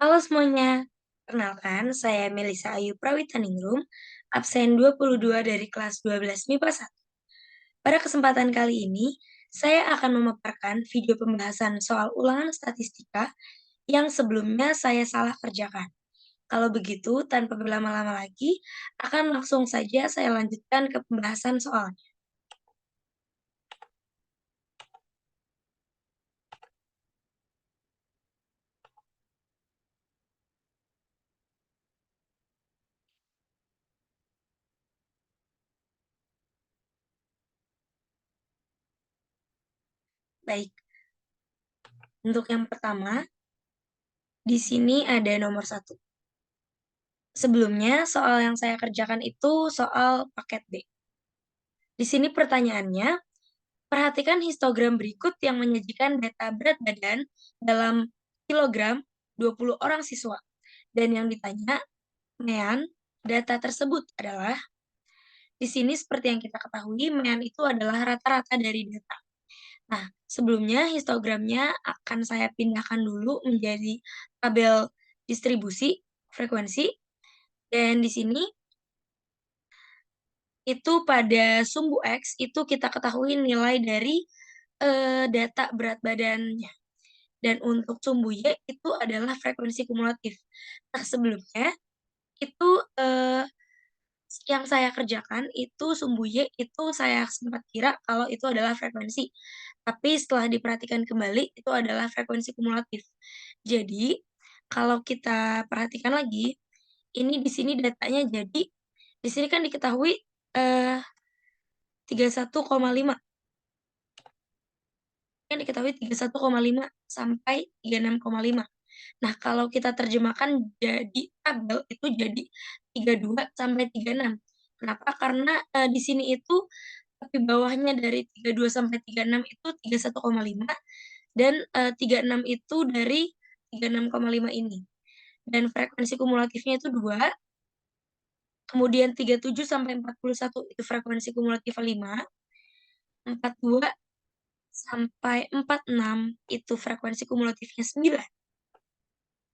Halo semuanya, perkenalkan saya Melisa Ayu Prawitaningrum, absen 22 dari kelas 12 MIPA 1. Pada kesempatan kali ini, saya akan memaparkan video pembahasan soal ulangan statistika yang sebelumnya saya salah kerjakan. Kalau begitu, tanpa berlama-lama lagi, akan langsung saja saya lanjutkan ke pembahasan soalnya. Baik, untuk yang pertama, di sini ada nomor 1. Sebelumnya, soal yang saya kerjakan itu soal paket B. Di sini pertanyaannya, perhatikan histogram berikut yang menyajikan data berat badan dalam kilogram 20 orang siswa. Dan yang ditanya, Mean, data tersebut adalah, di sini seperti yang kita ketahui, Mean itu adalah rata-rata dari data. Nah, sebelumnya histogramnya akan saya pindahkan dulu menjadi tabel distribusi frekuensi. Dan di sini itu pada sumbu X itu kita ketahui nilai dari data berat badannya. Dan untuk sumbu Y itu adalah frekuensi kumulatif. Nah, sebelumnya itu yang saya kerjakan itu sumbu Y itu saya sempat kira kalau itu adalah frekuensi. Tapi setelah diperhatikan kembali itu adalah frekuensi kumulatif. Jadi, kalau kita perhatikan lagi, ini di sini datanya jadi di sini kan diketahui 31,5. Kan diketahui 31,5 sampai 36,5. Nah, kalau kita terjemahkan jadi tabel itu jadi 32 sampai 36. Kenapa? Karena, di sini itu tepi bawahnya dari 32 sampai 36 itu 31,5 dan, 36 itu dari 36,5 ini. Dan frekuensi kumulatifnya itu 2, kemudian 37 sampai 41 itu frekuensi kumulatif 5, 42 sampai 46 itu frekuensi kumulatifnya 9.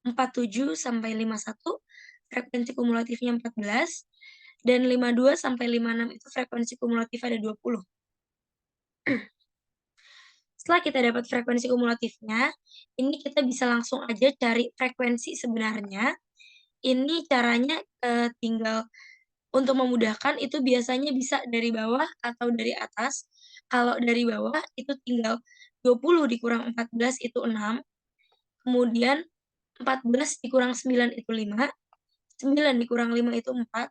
47 sampai 51 frekuensi kumulatifnya 14, dan 52 sampai 56 itu frekuensi kumulatif ada 20. Setelah kita dapat frekuensi kumulatifnya, ini kita bisa langsung aja cari frekuensi sebenarnya. Ini caranya tinggal untuk memudahkan itu biasanya bisa dari bawah atau dari atas. Kalau dari bawah itu tinggal 20 dikurang 14 itu 6, kemudian 14 dikurang 9 itu 5, 9 dikurang 5 itu 4,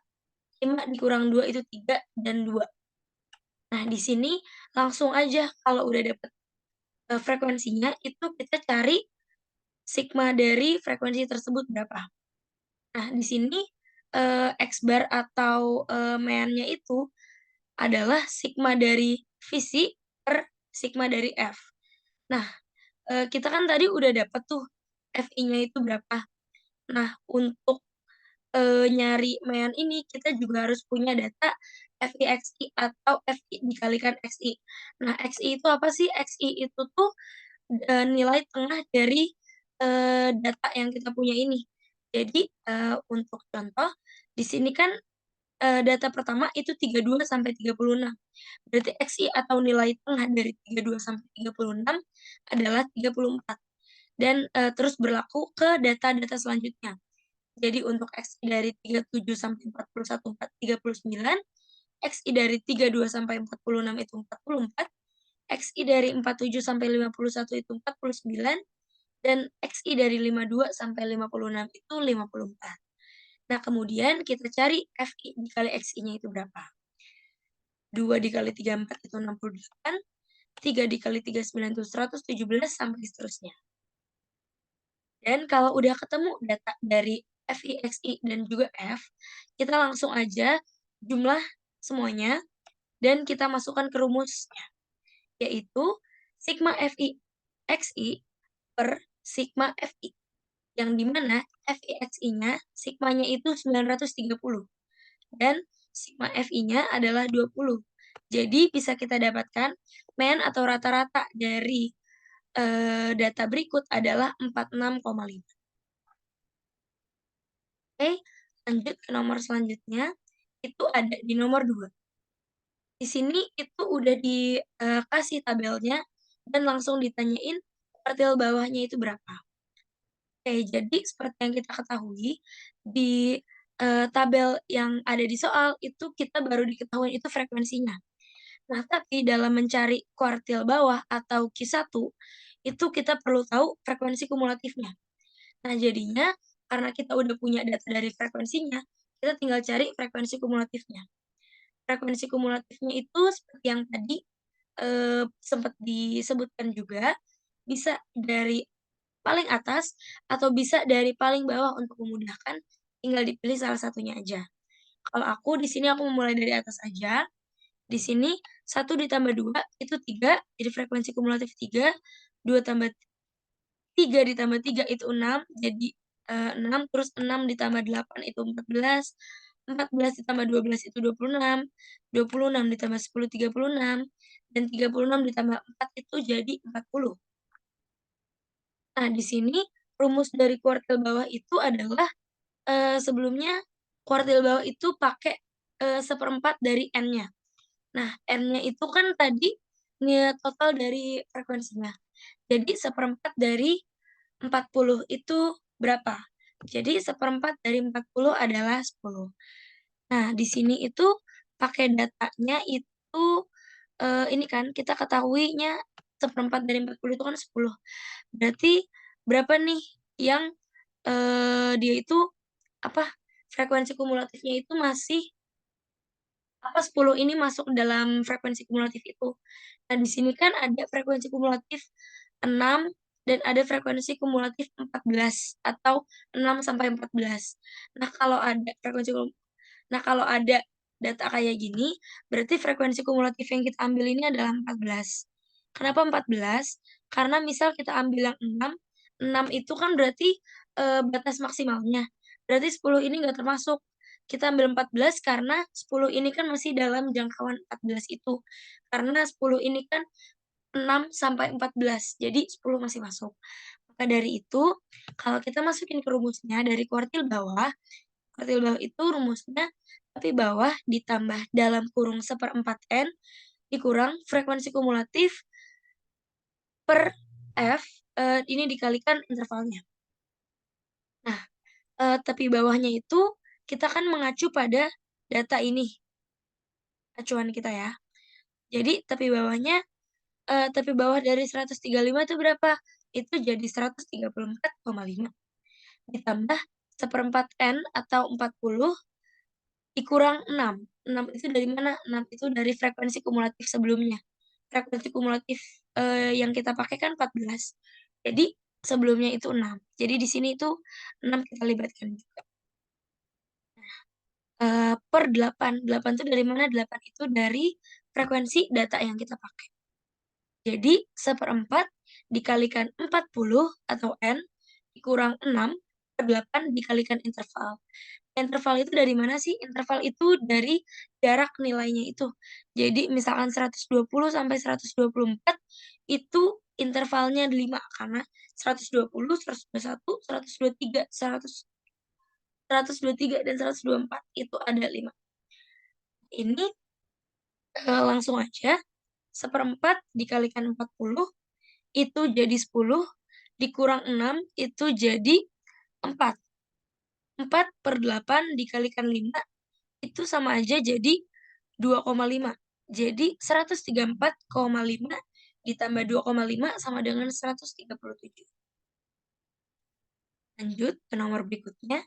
5 dikurang 2 itu 3, dan 2. Nah, di sini langsung aja kalau udah dapet, frekuensinya, itu kita cari sigma dari frekuensi tersebut berapa. Nah, di sini, X bar atau, meannya itu adalah sigma dari Vc per sigma dari F. Nah, kita kan tadi udah dapet tuh Fi-nya itu berapa. Nah, untuk nyari mean ini kita juga harus punya data FIXI atau FI dikalikan XI. Nah, XI itu apa sih? XI itu tuh, nilai tengah dari, data yang kita punya ini. Jadi, untuk contoh, di sini kan, data pertama itu 32 sampai 36. Berarti XI atau nilai tengah dari 32 sampai 36 adalah 34. Dan, terus berlaku ke data-data selanjutnya. Jadi untuk XI dari 37 sampai 41, 39, XI dari 32 sampai 46 itu 44, XI dari 47 sampai 51 itu 49, dan XI dari 52 sampai 56 itu 54. Nah, kemudian kita cari FI dikali XI-nya itu berapa. 2 dikali 34 itu 68, 3 dikali 39 itu 117, sampai seterusnya. Dan kalau udah ketemu data dari FI, XI, dan juga F, kita langsung aja jumlah semuanya dan kita masukkan ke rumusnya, yaitu sigma FI XI per sigma FI, yang di mana FI XI-nya sigmanya itu 930 dan sigma FI-nya adalah 20. Jadi bisa kita dapatkan mean atau rata-rata dari data berikut adalah 46,5. Oke, lanjut ke nomor selanjutnya, itu ada di nomor 2. Di sini itu udah dikasih tabelnya dan langsung ditanyain kuartil bawahnya itu berapa. Oke, jadi seperti yang kita ketahui di tabel yang ada di soal itu kita baru diketahui itu frekuensinya. Nah, tapi dalam mencari kuartil bawah atau Q1 itu kita perlu tahu frekuensi kumulatifnya. Nah, jadinya karena kita udah punya data dari frekuensinya, kita tinggal cari frekuensi kumulatifnya. Frekuensi kumulatifnya itu seperti yang tadi sempet disebutkan juga, bisa dari paling atas atau bisa dari paling bawah untuk memudahkan, tinggal dipilih salah satunya aja. Kalau aku di sini aku memulai dari atas aja, di sini 1 ditambah 2 itu 3, jadi frekuensi kumulatif 3, 2 tambah 3 ditambah 3 itu 6, jadi 6, terus 6 ditambah 8 itu 14, 14 ditambah 12 itu 26, 26 ditambah 10, 36, dan 36 ditambah 4 itu jadi 40. Nah, di sini rumus dari kuartil bawah itu adalah sebelumnya kuartil bawah itu pakai 1/4 dari N-nya. Nah, N-nya itu kan tadi total dari frekuensinya. Jadi 1/4 dari 40 itu berapa? Jadi 1/4 dari 40 adalah 10. Nah, di sini itu pakai datanya itu ini kan kita ketahuinya 1/4 dari 40 itu kan 10. Berarti berapa nih yang dia itu apa, frekuensi kumulatifnya itu masih 10 ini masuk dalam frekuensi kumulatif itu. Nah, di sini kan ada frekuensi kumulatif 6 dan ada frekuensi kumulatif 14 atau 6 sampai 14. Nah, kalau ada data kayak gini, berarti frekuensi kumulatif yang kita ambil ini adalah 14. Kenapa 14? Karena misal kita ambil yang 6 itu kan berarti batas maksimalnya. Berarti 10 ini nggak termasuk. Kita ambil 14 karena 10 ini kan masih dalam jangkauan 14 itu. Karena 10 ini kan 6 sampai 14, jadi 10 masih masuk. Maka dari itu, kalau kita masukin ke rumusnya dari kuartil bawah itu rumusnya tapi bawah ditambah dalam kurung 1/4 N dikurang frekuensi kumulatif per F ini dikalikan intervalnya. Nah, tepi bawahnya itu kita kan mengacu pada data ini, acuan kita ya. Jadi tepi bawah dari 135 itu berapa? Itu jadi 134,5 ditambah 1/4 N atau 40 dikurang 6. 6 itu dari mana? 6 itu dari frekuensi kumulatif sebelumnya. Frekuensi kumulatif yang kita pakai kan 14. Jadi sebelumnya itu 6. Jadi di sini itu 6 kita libatkan juga, per 8. 8 itu dari mana? 8 itu dari frekuensi data yang kita pakai. Jadi 1/4 dikalikan 40 atau N dikurang 6 per 8 dikalikan interval. Interval itu dari mana sih? Interval itu dari jarak nilainya itu. Jadi misalkan 120 sampai 124 itu intervalnya 5 karena 120, 121, 123, 123 dan 124 itu ada 5. Ini langsung aja 1/4 dikalikan 40 itu jadi 10, dikurang 6 itu jadi 4. 4 per 8 dikalikan 5 itu sama aja jadi 2,5. Jadi 134,5 ditambah 2,5 sama dengan 137. Lanjut ke nomor berikutnya,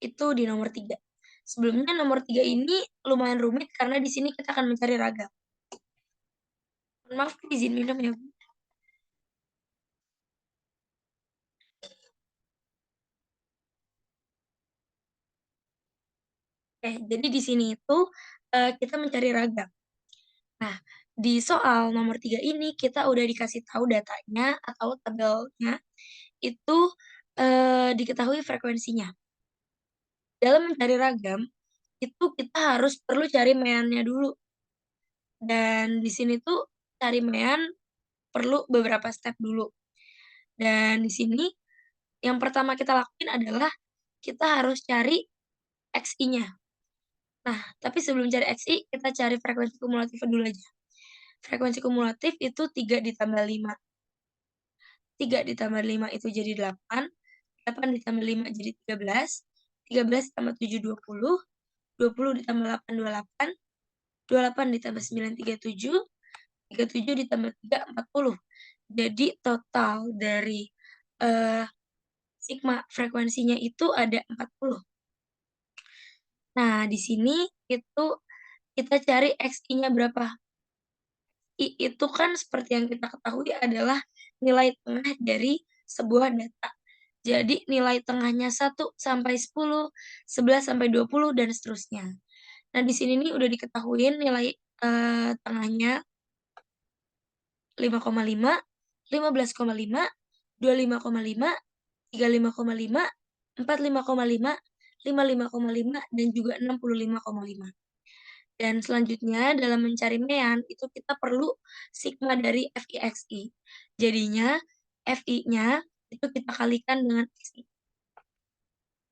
itu di nomor 3. Sebelumnya nomor 3 ini lumayan rumit karena di sini kita akan mencari ragam. Mohon maaf, izin minum ya, Bu. Oke, jadi di sini itu kita mencari ragam. Nah, di soal nomor 3 ini kita udah dikasih tahu datanya atau tabelnya itu diketahui frekuensinya. Dalam mencari ragam, itu kita harus perlu cari meannya dulu. Dan di sini tuh cari mean perlu beberapa step dulu. Dan di sini yang pertama kita lakuin adalah kita harus cari XI-nya. Nah, tapi sebelum cari XI, kita cari frekuensi kumulatif dulu aja. Frekuensi kumulatif itu 3 ditambah 5. 3 ditambah 5 itu jadi 8, 8 ditambah 5 jadi 13, 13 ditambah 7 20, 20 ditambah 8 28, 28 ditambah 9 37, 37 ditambah 3 40. Jadi total dari eh, sigma frekuensinya itu ada 40. Nah, di sini itu kita cari XI-nya berapa. I itu kan seperti yang kita ketahui adalah nilai tengah dari sebuah data. Jadi nilai tengahnya 1 sampai 10, 11 sampai 20 dan seterusnya. Nah, di sini nih udah diketahuin nilai tengahnya 5,5, 15,5, 25,5, 35,5, 45,5, 55,5, dan juga 65,5. Dan selanjutnya dalam mencari mean itu kita perlu sigma dari FIXI. Jadinya FI-nya itu kita kalikan dengan XI.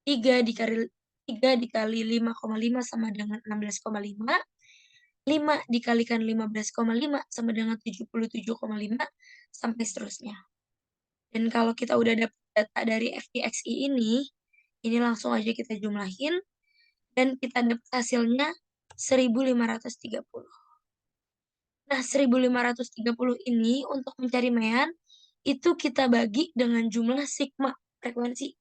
3 dikali 5,5 sama dengan 16,5. 5 dikalikan 15,5 sama dengan 77,5 sampai seterusnya. Dan kalau kita udah dapat data dari FIXI ini langsung aja kita jumlahin dan kita dapat hasilnya 1530. Nah, 1530 ini untuk mencari mean itu kita bagi dengan jumlah sigma frekuensi.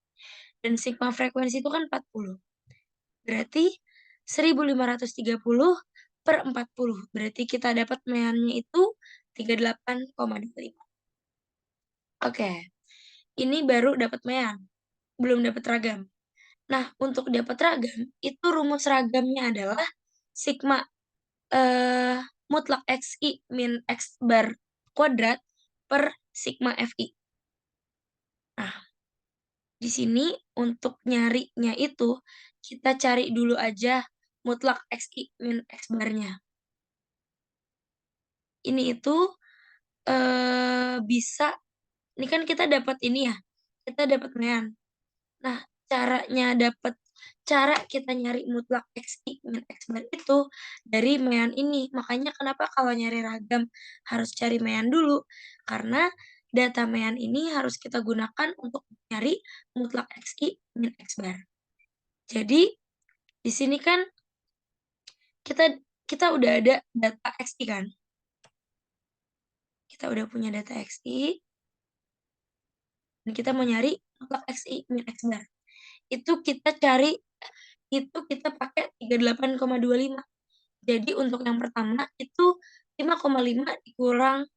Dan sigma frekuensi itu kan 40. Berarti 1530 per 40. Berarti kita dapat meannya itu 38,25. Oke, ini baru dapat mean, belum dapat ragam. Nah, untuk dapat ragam, itu rumus ragamnya adalah sigma eh, mutlak XI min X bar kuadrat per sigma FI. Nah, di sini untuk nyarinya itu, kita cari dulu aja mutlak XI min X barnya. Ini itu bisa, ini kan kita dapat ini ya, kita dapat mean. Nah, cara kita nyari mutlak XI min X bar itu dari mean ini. Makanya kenapa kalau nyari ragam harus cari mean dulu. Karena data mean ini harus kita gunakan untuk nyari mutlak XI min X bar. Jadi, di sini kan kita kita udah ada data XI kan. Kita udah punya data XI dan kita mau nyari mutlak XI min X bar. Itu kita pakai 38,25. Jadi untuk yang pertama itu 5,5 dikurang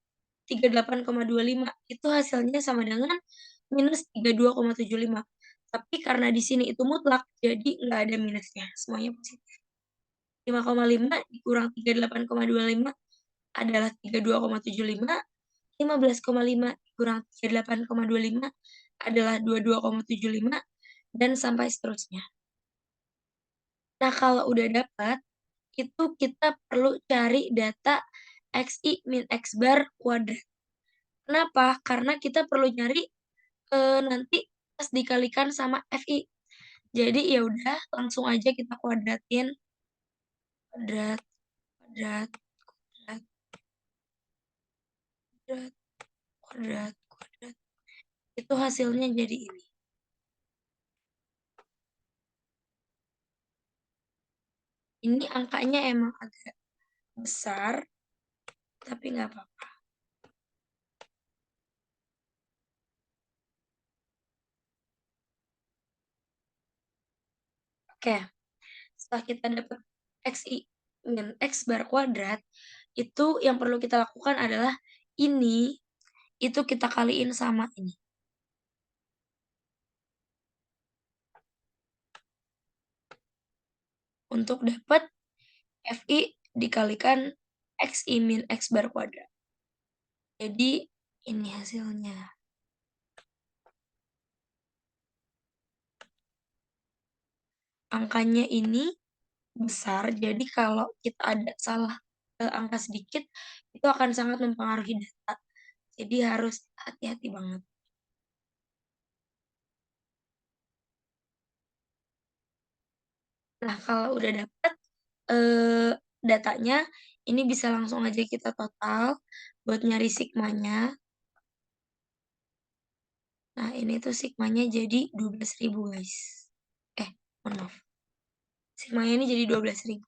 38,25 itu hasilnya sama dengan minus 32,75. Tapi karena di sini itu mutlak, jadi nggak ada minusnya, semuanya positif. 5,5 dikurang 38,25 adalah 32,75. 15,5 dikurang 38,25 adalah 22,75 dan sampai seterusnya. Nah, kalau udah dapat, itu kita perlu cari data XI min X bar kuadrat. Kenapa? Karena kita perlu nyari nanti pas dikalikan sama FI. Jadi ya udah langsung aja kita kuadratin. Kuadrat, kuadrat, kuadrat, kuadrat, kuadrat, kuadrat. Itu hasilnya jadi ini. Ini angkanya emang agak besar, tapi nggak apa-apa. Oke, setelah kita dapat XI min X bar kuadrat, itu yang perlu kita lakukan adalah ini, itu kita kaliin sama ini. Untuk dapat FI dikalikan XI min X bar kuadrat. Jadi, ini hasilnya. Angkanya ini besar, jadi kalau kita ada salah angka sedikit, itu akan sangat mempengaruhi data. Jadi harus hati-hati banget. Nah, kalau udah dapet, eee, datanya, ini bisa langsung aja kita total buat nyari sigmanya. Nah, ini tuh sigmanya jadi 12.000 guys. Eh, mohon maaf, sigmanya ini jadi 12.000.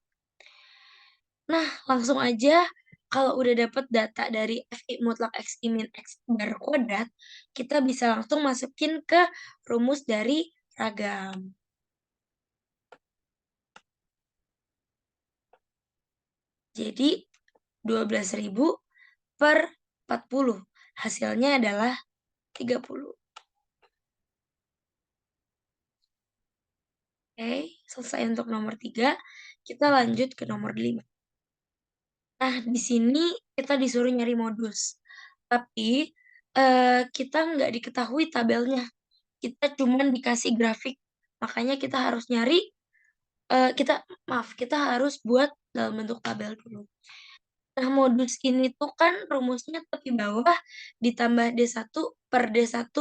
Nah, langsung aja kalau udah dapet data dari FI mutlak X I min X bar kuadrat, kita bisa langsung masukin ke rumus dari ragam. Jadi 12.000 per 40, hasilnya adalah 30. Oke, selesai untuk nomor 3, kita lanjut ke nomor 5. Nah, di sini kita disuruh nyari modus, tapi, kita nggak diketahui tabelnya, kita cuman dikasih grafik. Makanya kita harus nyari, kita harus buat dalam bentuk tabel dulu. Nah, modus ini tuh kan rumusnya tepi bawah ditambah D1 per D1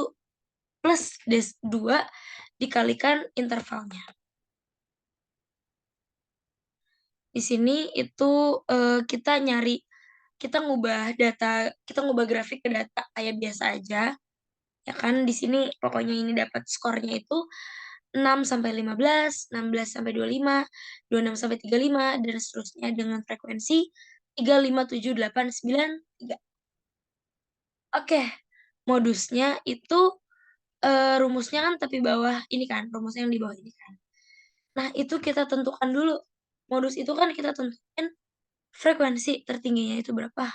plus D2 dikalikan intervalnya. Di sini itu, kita ngubah grafik ke data kayak biasa aja, ya kan. Di sini pokoknya ini dapat skornya itu 6 sampai 15, 16 sampai 25, 26 sampai 35, dan seterusnya dengan frekuensi 3, 5, 7, 8, 9, 3. Oke, modusnya itu, rumusnya kan tepi bawah ini kan, rumusnya yang di bawah ini kan. Nah, itu kita tentukan dulu. Modus itu kan kita tentuin frekuensi tertingginya itu berapa.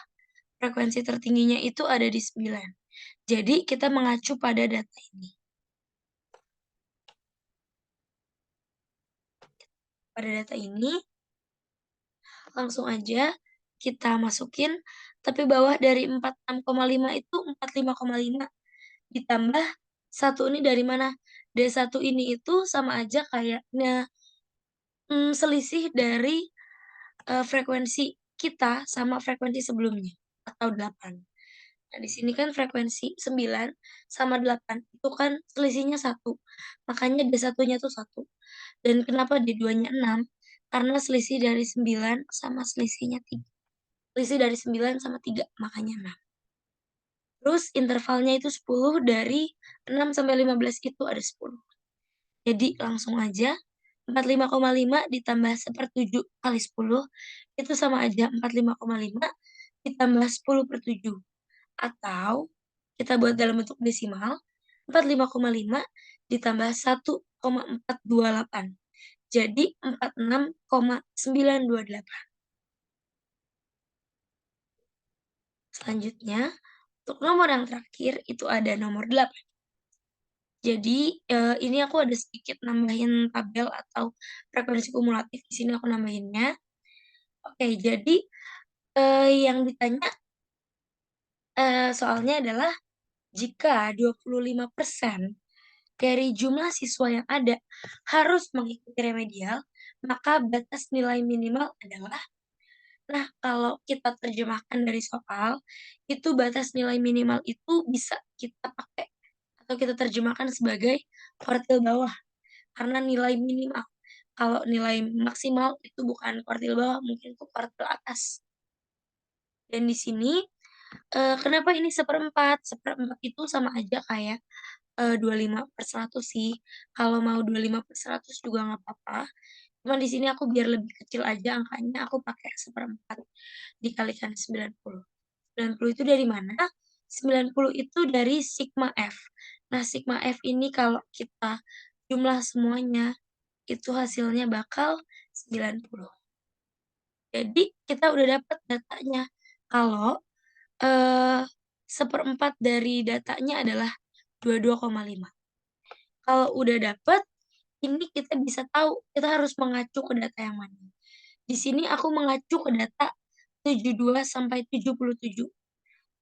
Frekuensi tertingginya itu ada di 9. Jadi kita mengacu pada data ini. Pada data ini, langsung aja kita masukin tepi bawah dari 46,5 itu 45,5 ditambah 1 ini dari mana? D1 ini itu sama aja kayaknya, selisih dari, frekuensi kita sama frekuensi sebelumnya atau 8. Nah, di sini kan frekuensi 9 sama 8 itu kan selisihnya 1, makanya D1-nya tuh 1. Dan kenapa D2-nya 6? Karena selisih dari 9 sama selisihnya 3. Selisih dari 9 sama 3, makanya 6. Terus intervalnya itu 10, dari 6 sampai 15 itu ada 10. Jadi langsung aja 45,5 ditambah 1/7 kali 10 itu sama aja 45,5 ditambah 10/7. Atau kita buat dalam bentuk desimal, 45,5 ditambah 1,428. Jadi 46,928. Selanjutnya, untuk nomor yang terakhir itu ada nomor 8. Jadi, ini aku ada sedikit nambahin tabel atau frekuensi kumulatif, di sini aku nambahinnya. Oke, jadi, yang ditanya, soalnya adalah jika 25% dari jumlah siswa yang ada harus mengikuti remedial, maka batas nilai minimal adalah. Nah, kalau kita terjemahkan dari soal, itu batas nilai minimal itu bisa kita pakai atau kita terjemahkan sebagai kuartil bawah, karena nilai minimal. Kalau nilai maksimal itu bukan kuartil bawah, mungkin itu kuartil atas. Dan di sini, kenapa ini seperempat? Seperempat itu sama aja kayak, 25/100 sih. Kalau mau 25/100 juga nggak apa-apa. Cuman di sini aku biar lebih kecil aja angkanya, aku pakai seperempat dikalikan 90. 90 itu dari mana? 90 itu dari sigma F. Nah, sigma F ini kalau kita jumlah semuanya, itu hasilnya bakal 90. Jadi kita udah dapat datanya. Kalau, eee, 1/4 dari datanya adalah 22,5. Kalau udah dapet, ini kita bisa tahu kita harus mengacu ke data yang mana. Di sini aku mengacu ke data 72 sampai 77.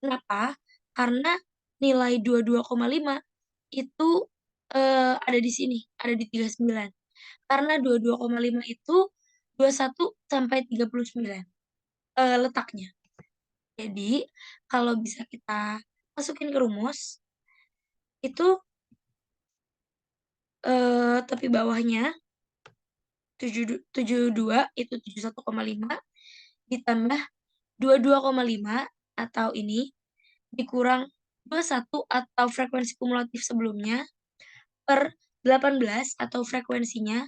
Kenapa? Karena nilai 22,5 itu, ada di sini, ada di 39. Karena 22,5 itu 21 sampai 39, letaknya. Jadi, kalau bisa kita masukin ke rumus, itu, tepi bawahnya 72 itu 71,5 ditambah 22,5 atau ini dikurang 21 atau frekuensi kumulatif sebelumnya per 18 atau frekuensinya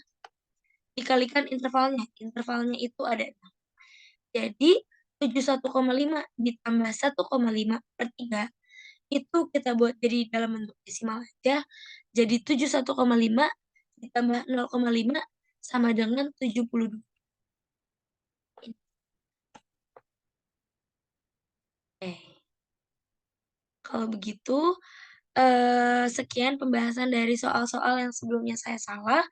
dikalikan intervalnya. Intervalnya itu ada 6. Jadi 71,5 ditambah 1,5/3 itu kita buat jadi dalam bentuk desimal aja, jadi 71,5 ditambah 0,5 sama dengan 72. Oke, kalau begitu, sekian pembahasan dari soal-soal yang sebelumnya saya salah.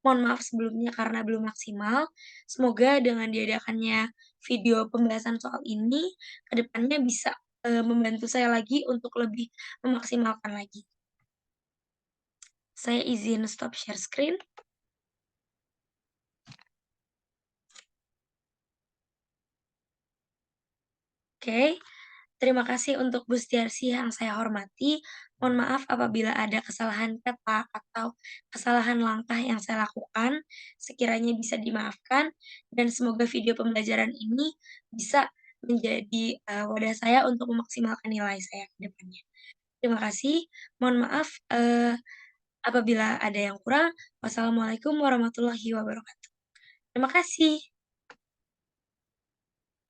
Mohon maaf sebelumnya karena belum maksimal. Semoga dengan diadakannya video pembahasan soal ini, ke depannya bisa, membantu saya lagi untuk lebih memaksimalkan lagi. Saya izin stop share screen. Oke, terima kasih untuk Bu Setiarsi yang saya hormati. Mohon maaf apabila ada kesalahan kata atau kesalahan langkah yang saya lakukan, sekiranya bisa dimaafkan dan semoga video pembelajaran ini bisa menjadi, wadah saya untuk memaksimalkan nilai saya ke depannya. Terima kasih, mohon maaf, apabila ada yang kurang. Wassalamualaikum warahmatullahi wabarakatuh. Terima kasih.